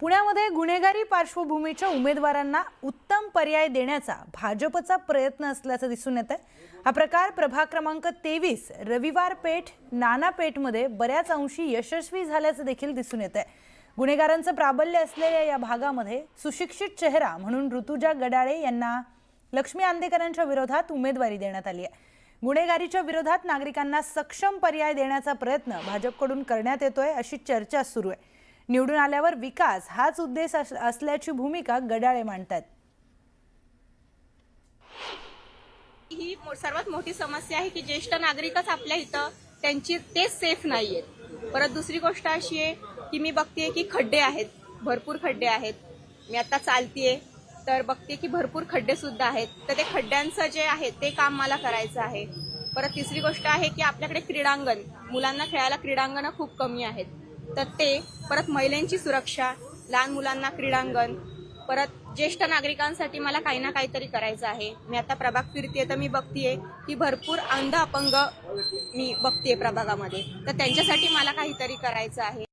पुण्यामध्ये गुन्हेगारी पार्श्वभूमीच्या उमेदवारांना उत्तम पर्याय देण्याचा भाजपचा प्रयत्न असल्याचं दिसून येतंय। हा प्रकार प्रभाग क्रमांक 23 रविवार पेठ नाना पेठमध्ये बऱ्याच अंशी यशस्वी झाल्याचं देखील दिसून येतंय। गुन्हेगारांचं प्राबल्य असलेल्या या भागामध्ये सुशिक्षित चेहरा म्हणून ऋतुजा गडाळे यांना लक्ष्मी आंदेकरांच्या विरोधात उमेदवारी देण्यात आली आहे। गुन्हेगारीच्या विरोधात नागरिकांना सक्षम पर्याय देण्याचा प्रयत्न भाजपकडून करण्यात येतोय अशी चर्चा सुरू आहे। निवडून आल्यावर विकास हाच उद्देश असल्याची भूमिका गडाळे मांडतात। ही सर्वात मोठी समस्या आहे की ज्येष्ठ नागरिकच आपल्या इथं त्यांची तेच सेफ नाहीयेत। परत दुसरी गोष्ट अशी आहे की मी बघतेय की खड्डे आहेत, भरपूर खड्डे आहेत। मी आता चालतेय तर बघते की भरपूर खड्डे सुद्धा आहेत, तर ते खड्ड्यांचं जे आहे ते काम मला करायचं आहे। परत तिसरी गोष्ट आहे की आपल्याकडे क्रीडांगण, मुलांना खेळायला क्रीडांगण खूप कमी आहेत, तर ते परत महिलांची सुरक्षा, लहान मुलांना क्रीडांगण, परत ज्येष्ठ नागरिकांसाठी मला काही ना काहीतरी करायचं आहे। मी आता प्रभाग फिरतेय तर मी बघतेय की भरपूर अंध अपंग मी बघतेय प्रभागामध्ये, तर त्यांच्यासाठी मला काहीतरी करायचं आहे।